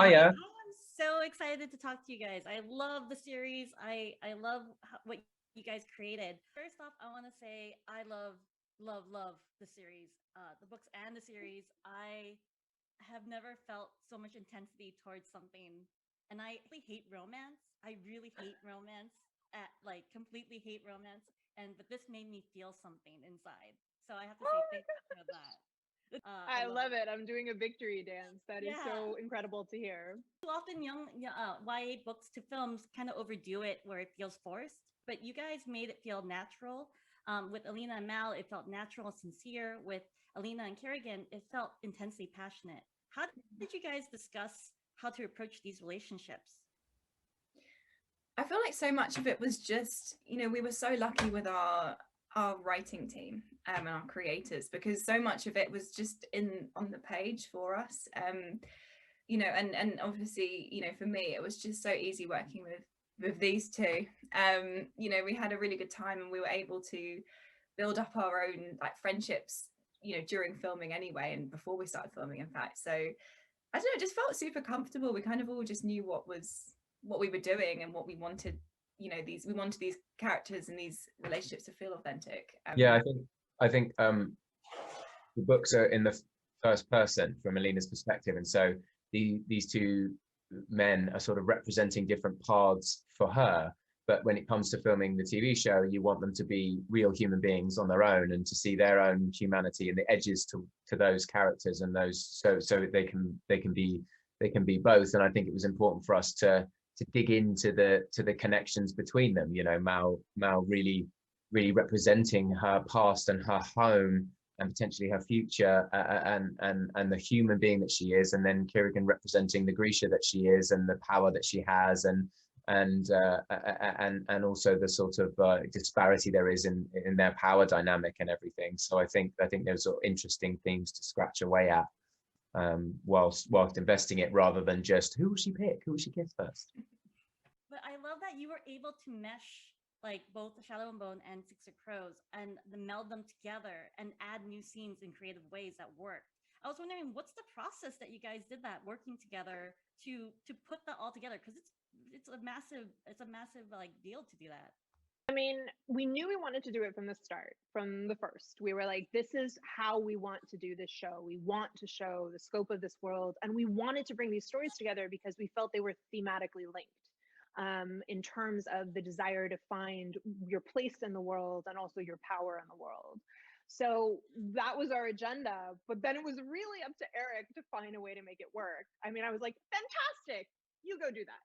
Hiya. I'm so excited to talk to you guys. I love the series. I love what you guys created. First off, I want to say I love the series, the books and the series. I have never felt so much intensity towards something, and I really hate romance. I really hate romance. Like completely hate romance, but this made me feel something inside. So I have to say thank you for that. I I love love it. it. I'm doing a victory dance. That is Yeah. so incredible to hear. Too often YA books to films kind of overdo it where it feels forced, but you guys made it feel natural. With Alina and Mal, it felt natural and sincere. With Alina and Kerrigan, it felt intensely passionate. How did you guys discuss how to approach these relationships? I feel like so much of it was just, we were so lucky with our writing team and our creators, because so much of it was just on the page for us. And obviously, for me, it was just so easy working with these two. We had a really good time, and we were able to build up our own like friendships, during filming anyway, and before we started filming, in fact. So I don't know, it just felt super comfortable. We kind of all just knew what we were doing and what we wanted. We wanted these characters and these relationships to feel authentic. Yeah, I think the books are in the first person from Alina's perspective, and so these two men are sort of representing different paths for her. But when it comes to filming the TV show, you want them to be real human beings on their own, and to see their own humanity and the edges to those characters, and those so they can be both. And I think it was important for us to dig into the connections between them. Mal really representing her past and her home and potentially her future, and the human being that she is, and then Kerrigan representing the Grisha that she is and the power that she has, and also the sort of disparity there is in their power dynamic and everything. So I think those are interesting themes to scratch away at, whilst investing it, rather than just who will she pick, who will she kiss first. But I love that you were able to mesh like both Shadow and Bone and Six of Crows and meld them together and add new scenes in creative ways that work. I was wondering, what's the process that you guys did that working together to put that all together? Because it's a massive like deal to do that. I mean, we knew we wanted to do it from the start, from the first. We were like, this is how we want to do this show. We want to show the scope of this world, and we wanted to bring these stories together because we felt they were thematically linked, in terms of the desire to find your place in the world and also your power in the world. So that was our agenda, but then it was really up to Eric to find a way to make it work. I mean, I was like, fantastic, you go do that.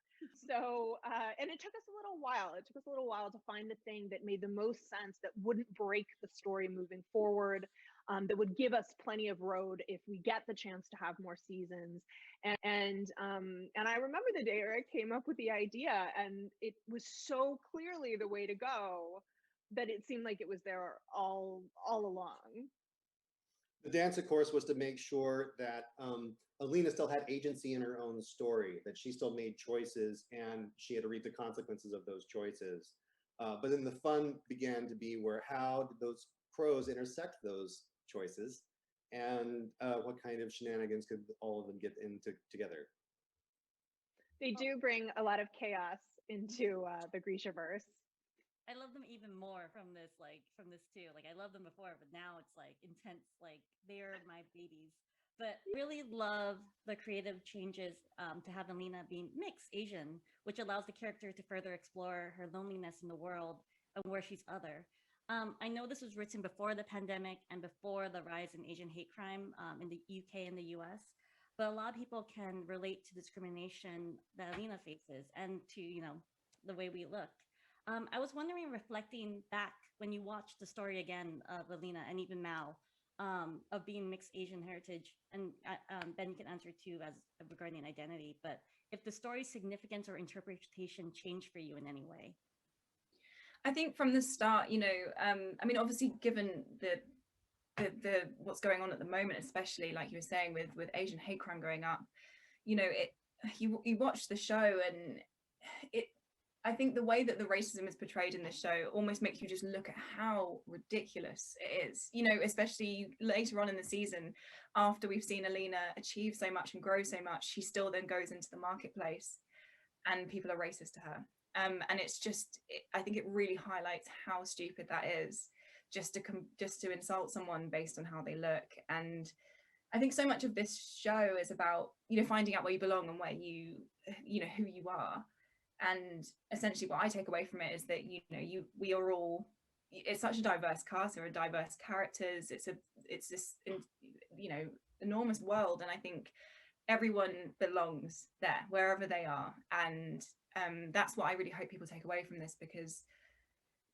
So, and it took us a little while. It took us a little while to find the thing that made the most sense, that wouldn't break the story moving forward, that would give us plenty of road if we get the chance to have more seasons. And I remember the day Eric came up with the idea, and it was so clearly the way to go that it seemed like it was there all along. The dance, of course, was to make sure that Alina still had agency in her own story, that she still made choices and she had to reap the consequences of those choices. But then the fun began to be where, how did those crows intersect those choices, and what kind of shenanigans could all of them get into together? They do bring a lot of chaos into the Grishaverse. I love them even more from this too. Like I loved them before, but now it's like intense. Like they're my babies. But really love the creative changes to have Alina being mixed Asian, which allows the character to further explore her loneliness in the world and where she's other. I know this was written before the pandemic and before the rise in Asian hate crime in the UK and the US, but a lot of people can relate to discrimination that Alina faces and to, the way we look. I was wondering, reflecting back when you watched the story again of Alina and even Mao, of being mixed Asian heritage, and Ben, you can answer too as regarding identity, but if the story's significance or interpretation changed for you in any way. I think from the start, I mean, obviously, given the what's going on at the moment, especially like you were saying with Asian hate crime going up, you watch the show and I think the way that the racism is portrayed in this show almost makes you just look at how ridiculous it is, you know, especially later on in the season, after we've seen Alina achieve so much and grow so much, she still then goes into the marketplace and people are racist to her. And it's just, I think it really highlights how stupid that is, just to insult someone based on how they look. And I think so much of this show is about, you know, finding out where you belong and where you know, who you are. And essentially what I take away from it is that, you know, we are all, it's such a diverse cast, there are diverse characters, it's this, you know, enormous world. And I think everyone belongs there, wherever they are. And that's what I really hope people take away from this, because,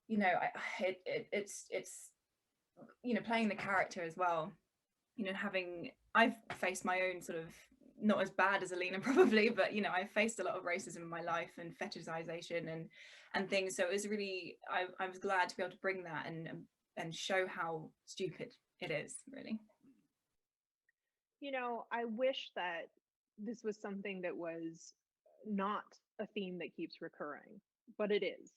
you know, it's you know, playing the character as well, you know, I've faced my own sort of, not as bad as Alina probably, but, you know, I've faced a lot of racism in my life and fetishization and things. So it was really, I was glad to be able to bring that and show how stupid it is, really. You know, I wish that this was something that was not a theme that keeps recurring, but it is.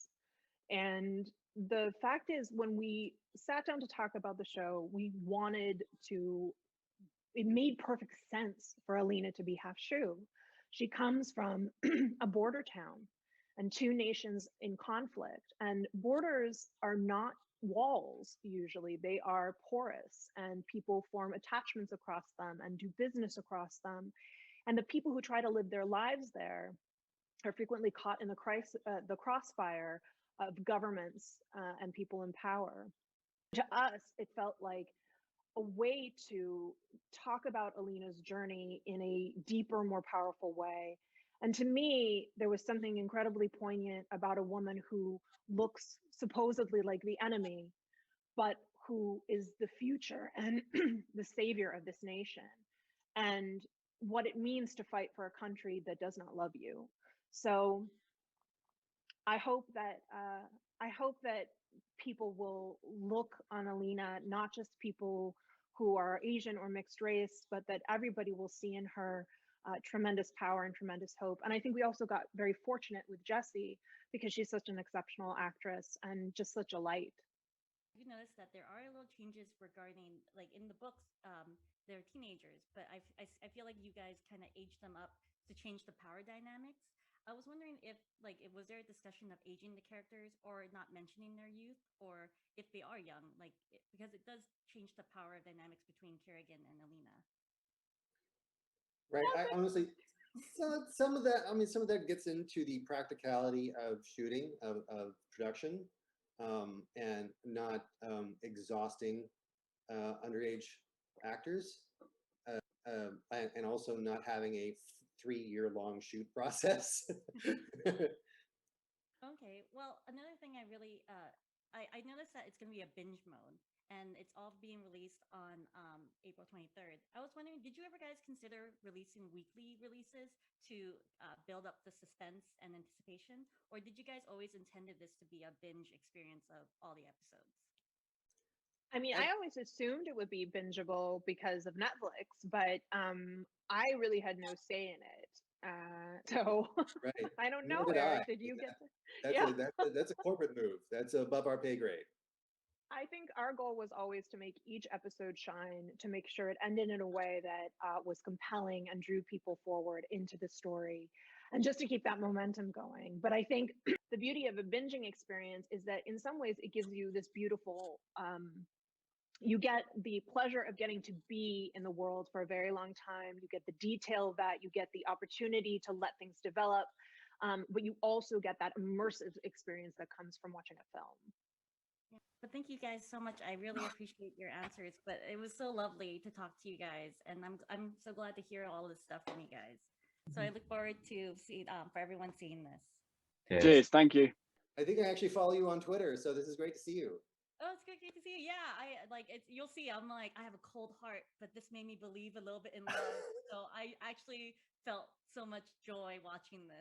And the fact is, when we sat down to talk about the show, we wanted to, it made perfect sense for Alina to be half Shu. She comes from a border town and two nations in conflict, and borders are not walls usually, they are porous, and people form attachments across them and do business across them. And the people who try to live their lives there are frequently caught in the crossfire of governments and people in power. To us, it felt like a way to talk about Alina's journey in a deeper, more powerful way. And to me, there was something incredibly poignant about a woman who looks supposedly like the enemy, but who is the future and the savior of this nation, and what it means to fight for a country that does not love you. So I hope that people will look on Alina, not just people who are Asian or mixed race, but that everybody will see in her tremendous power and tremendous hope. And I think we also got very fortunate with Jessie, because she's such an exceptional actress and just such a light. You noticed that there are little changes regarding, like in the books, they're teenagers, but I feel like you guys kind of aged them up to change the power dynamics. I was wondering if, like, was there a discussion of aging the characters or not mentioning their youth, or if they are young, like, because it does change the power dynamics between Kerrigan and Alina. Right. I honestly, some of that, I mean, some of that gets into the practicality of shooting, of production, and not exhausting underage actors, and also not having a 3-year-long shoot process. Okay, well, another thing I really, I noticed that it's going to be a binge mode, and it's all being released on April 23rd. I was wondering, did you ever guys consider releasing weekly releases to build up the suspense and anticipation? Or did you guys always intended this to be a binge experience of all the episodes? I mean, I always assumed it would be bingeable because of Netflix, but I really had no say in it. So Right. I don't know, Nor did Eric. I. Did you get to? That's a corporate move. That's above our pay grade. I think our goal was always to make each episode shine, to make sure it ended in a way that was compelling and drew people forward into the story, and just to keep that momentum going. But I think the beauty of a binging experience is that in some ways it gives you this beautiful, you get the pleasure of getting to be in the world for a very long time. You get the detail of that, you get the opportunity to let things develop, but you also get that immersive experience that comes from watching a film. Yeah. But thank you guys so much. I really appreciate your answers. But it was so lovely to talk to you guys, and I'm so glad to hear all this stuff from you guys. So I look forward to for everyone seeing this. Cheers. Cheers. Thank you. I think I actually follow you on Twitter, so this is great to see you. Oh, it's great to see you. Yeah, I like it. You'll see. I'm like, I have a cold heart, but this made me believe a little bit in love. So I actually felt so much joy watching this.